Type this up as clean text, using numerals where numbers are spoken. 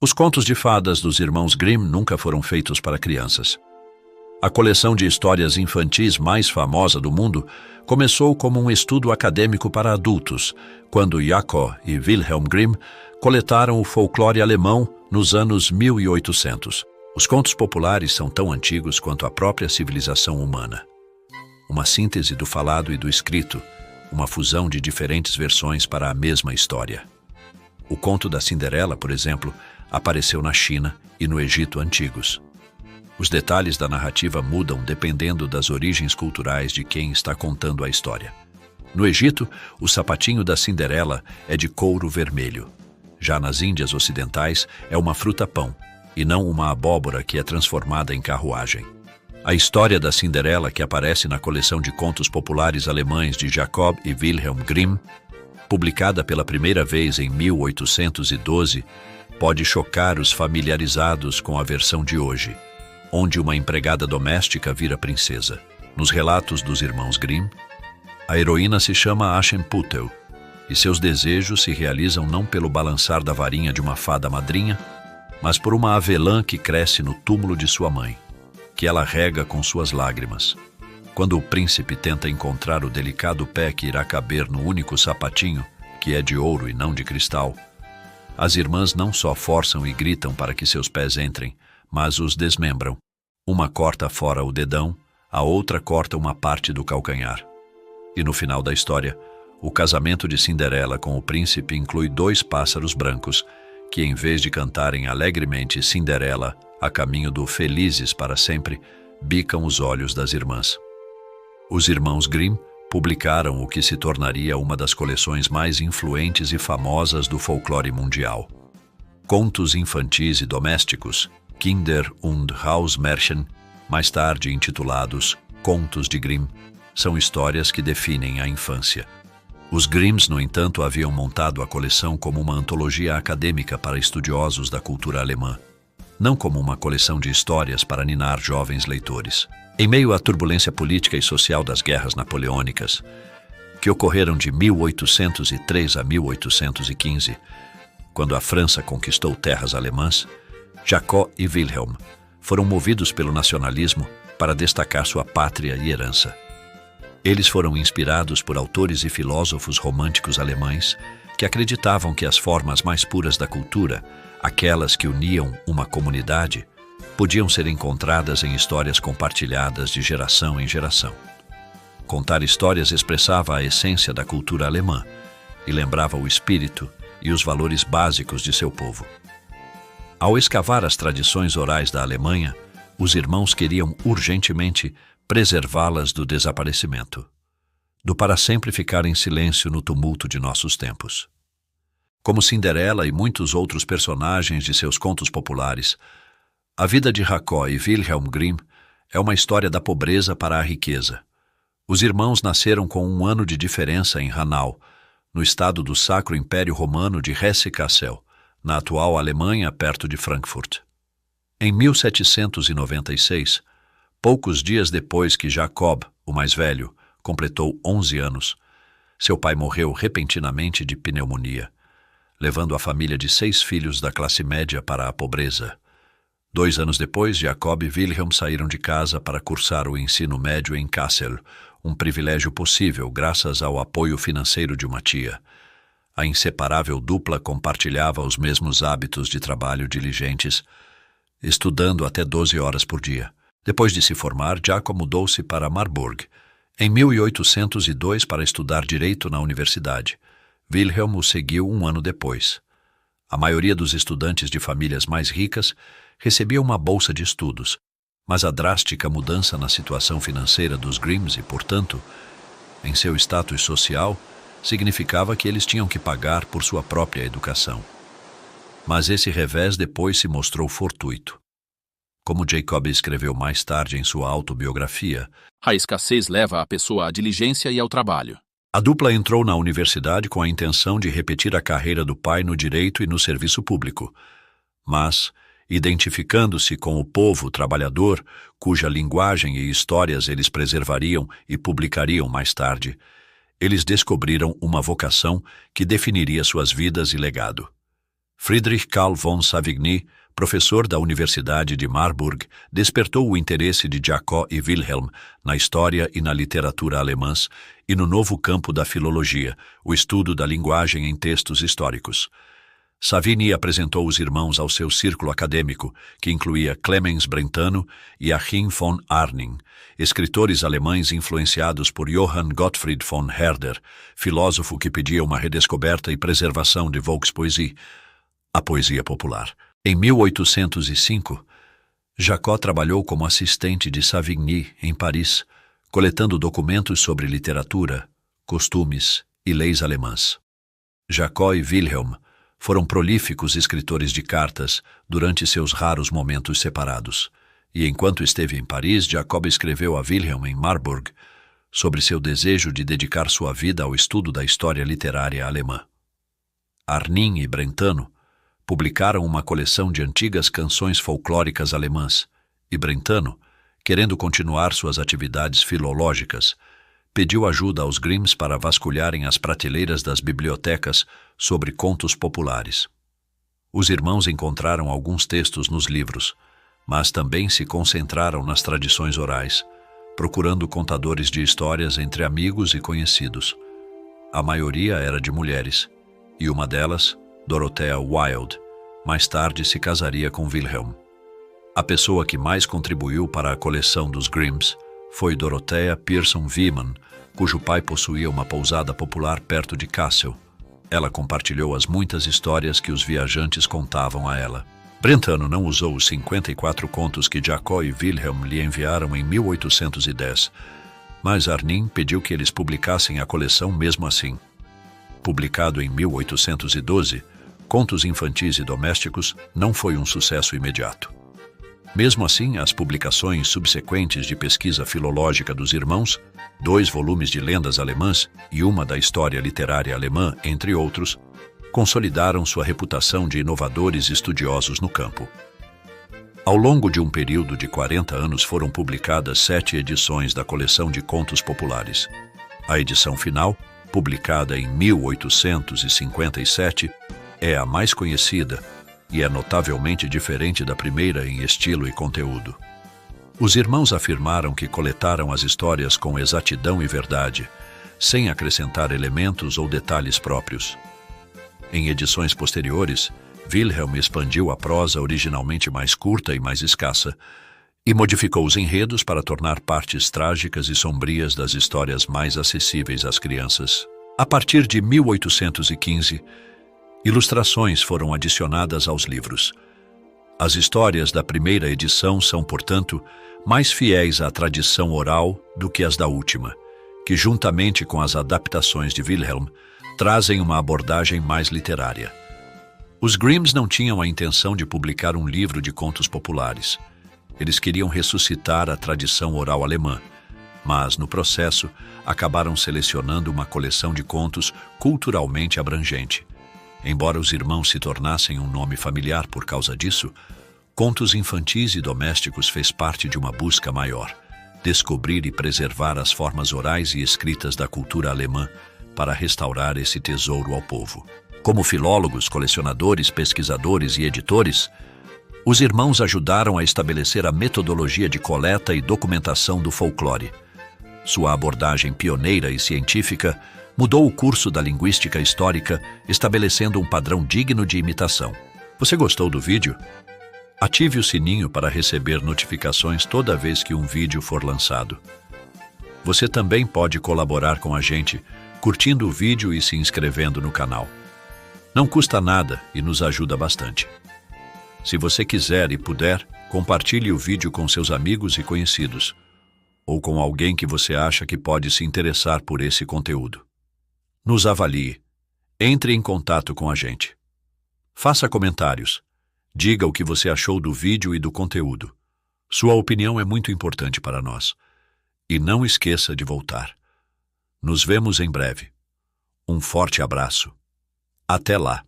Os contos de fadas dos irmãos Grimm nunca foram feitos para crianças. A coleção de histórias infantis mais famosa do mundo começou como um estudo acadêmico para adultos, quando Jacob e Wilhelm Grimm coletaram o folclore alemão nos anos 1800. Os contos populares são tão antigos quanto a própria civilização humana. Uma síntese do falado e do escrito, uma fusão de diferentes versões para a mesma história. O conto da Cinderela, por exemplo, apareceu na China e no Egito antigos. Os detalhes da narrativa mudam dependendo das origens culturais de quem está contando a história. No Egito, o sapatinho da Cinderela é de couro vermelho. Já nas Índias Ocidentais, é uma fruta-pão, e não uma abóbora que é transformada em carruagem. A história da Cinderela, que aparece na coleção de contos populares alemães de Jacob e Wilhelm Grimm, publicada pela primeira vez em 1812, pode chocar os familiarizados com a versão de hoje, onde uma empregada doméstica vira princesa. Nos relatos dos irmãos Grimm, a heroína se chama Aschenputtel, e seus desejos se realizam não pelo balançar da varinha de uma fada madrinha, mas por uma avelã que cresce no túmulo de sua mãe, que ela rega com suas lágrimas. Quando o príncipe tenta encontrar o delicado pé que irá caber no único sapatinho, que é de ouro e não de cristal, as irmãs não só forçam e gritam para que seus pés entrem, mas os desmembram. Uma corta fora o dedão, a outra corta uma parte do calcanhar. E no final da história, o casamento de Cinderela com o príncipe inclui 2 pássaros brancos, que em vez de cantarem alegremente Cinderela, a caminho do felizes para sempre, bicam os olhos das irmãs. Os irmãos Grimm publicaram o que se tornaria uma das coleções mais influentes e famosas do folclore mundial. Contos infantis e domésticos, Kinder- und Hausmärchen, mais tarde intitulados Contos de Grimm, são histórias que definem a infância. Os Grimms, no entanto, haviam montado a coleção como uma antologia acadêmica para estudiosos da cultura alemã, não como uma coleção de histórias para ninar jovens leitores. Em meio à turbulência política e social das guerras napoleônicas, que ocorreram de 1803 a 1815, quando a França conquistou terras alemãs, Jacob e Wilhelm foram movidos pelo nacionalismo para destacar sua pátria e herança. Eles foram inspirados por autores e filósofos românticos alemães que acreditavam que as formas mais puras da cultura, aquelas que uniam uma comunidade, podiam ser encontradas em histórias compartilhadas de geração em geração. Contar histórias expressava a essência da cultura alemã e lembrava o espírito e os valores básicos de seu povo. Ao escavar as tradições orais da Alemanha, os irmãos queriam urgentemente preservá-las do desaparecimento, do para sempre ficar em silêncio no tumulto de nossos tempos. Como Cinderela e muitos outros personagens de seus contos populares, a vida de Jacob e Wilhelm Grimm é uma história da pobreza para a riqueza. Os irmãos nasceram com 1 ano de diferença em Hanau, no estado do Sacro Império Romano de Hesse-Kassel, na atual Alemanha, perto de Frankfurt. Em 1796, poucos dias depois que Jacob, o mais velho, completou 11 anos, seu pai morreu repentinamente de pneumonia, levando a família de 6 filhos da classe média para a pobreza. 2 anos depois, Jacob e Wilhelm saíram de casa para cursar o ensino médio em Kassel, um privilégio possível graças ao apoio financeiro de uma tia. A inseparável dupla compartilhava os mesmos hábitos de trabalho diligentes, estudando até 12 horas por dia. Depois de se formar, Jacob mudou-se para Marburg, em 1802 para estudar direito na universidade. Wilhelm o seguiu 1 ano depois. A maioria dos estudantes de famílias mais ricas recebia uma bolsa de estudos, mas a drástica mudança na situação financeira dos Grimms e, portanto, em seu status social, significava que eles tinham que pagar por sua própria educação. Mas esse revés depois se mostrou fortuito. Como Jacob escreveu mais tarde em sua autobiografia, a escassez leva a pessoa à diligência e ao trabalho. A dupla entrou na universidade com a intenção de repetir a carreira do pai no direito e no serviço público, mas, identificando-se com o povo trabalhador, cuja linguagem e histórias eles preservariam e publicariam mais tarde, eles descobriram uma vocação que definiria suas vidas e legado: Friedrich Carl von Savigny, professor da Universidade de Marburg, despertou o interesse de Jacob e Wilhelm na história e na literatura alemãs e no novo campo da filologia, o estudo da linguagem em textos históricos. Savigny apresentou os irmãos ao seu círculo acadêmico, que incluía Clemens Brentano e Achim von Arnim, escritores alemães influenciados por Johann Gottfried von Herder, filósofo que pedia uma redescoberta e preservação de Volkspoesie, a poesia popular. Em 1805, Jacob trabalhou como assistente de Savigny em Paris, coletando documentos sobre literatura, costumes e leis alemãs. Jacob e Wilhelm foram prolíficos escritores de cartas durante seus raros momentos separados, e enquanto esteve em Paris, Jacob escreveu a Wilhelm em Marburg sobre seu desejo de dedicar sua vida ao estudo da história literária alemã. Arnim e Brentano publicaram uma coleção de antigas canções folclóricas alemãs, e Brentano, querendo continuar suas atividades filológicas, pediu ajuda aos Grimms para vasculharem as prateleiras das bibliotecas sobre contos populares. Os irmãos encontraram alguns textos nos livros, mas também se concentraram nas tradições orais, procurando contadores de histórias entre amigos e conhecidos. A maioria era de mulheres, e uma delas, Dorothea Wilde, mais tarde se casaria com Wilhelm. A pessoa que mais contribuiu para a coleção dos Grimms foi Dorothea Pearson Wieman, cujo pai possuía uma pousada popular perto de Kassel. Ela compartilhou as muitas histórias que os viajantes contavam a ela. Brentano não usou os 54 contos que Jacob e Wilhelm lhe enviaram em 1810, mas Arnim pediu que eles publicassem a coleção mesmo assim. Publicado em 1812, Contos Infantis e Domésticos não foi um sucesso imediato. Mesmo assim, as publicações subsequentes de pesquisa filológica dos irmãos, 2 volumes de lendas alemãs e uma da história literária alemã, entre outros, consolidaram sua reputação de inovadores estudiosos no campo. Ao longo de um período de 40 anos foram publicadas 7 edições da coleção de contos populares. A edição final, publicada em 1857, é a mais conhecida e é notavelmente diferente da primeira em estilo e conteúdo. Os irmãos afirmaram que coletaram as histórias com exatidão e verdade, sem acrescentar elementos ou detalhes próprios. Em edições posteriores, Wilhelm expandiu a prosa originalmente mais curta e mais escassa, e modificou os enredos para tornar partes trágicas e sombrias das histórias mais acessíveis às crianças. A partir de 1815, ilustrações foram adicionadas aos livros. As histórias da primeira edição são, portanto, mais fiéis à tradição oral do que as da última, que, juntamente com as adaptações de Wilhelm, trazem uma abordagem mais literária. Os Grimms não tinham a intenção de publicar um livro de contos populares. Eles queriam ressuscitar a tradição oral alemã, mas, no processo, acabaram selecionando uma coleção de contos culturalmente abrangente. Embora os irmãos se tornassem um nome familiar por causa disso, Contos Infantis e Domésticos fez parte de uma busca maior, descobrir e preservar as formas orais e escritas da cultura alemã para restaurar esse tesouro ao povo. Como filólogos, colecionadores, pesquisadores e editores, os irmãos ajudaram a estabelecer a metodologia de coleta e documentação do folclore. Sua abordagem pioneira e científica mudou o curso da linguística histórica, estabelecendo um padrão digno de imitação. Você gostou do vídeo? Ative o sininho para receber notificações toda vez que um vídeo for lançado. Você também pode colaborar com a gente, curtindo o vídeo e se inscrevendo no canal. Não custa nada e nos ajuda bastante. Se você quiser e puder, compartilhe o vídeo com seus amigos e conhecidos, ou com alguém que você acha que pode se interessar por esse conteúdo. Nos avalie. Entre em contato com a gente. Faça comentários. Diga o que você achou do vídeo e do conteúdo. Sua opinião é muito importante para nós. E não esqueça de voltar. Nos vemos em breve. Um forte abraço. Até lá!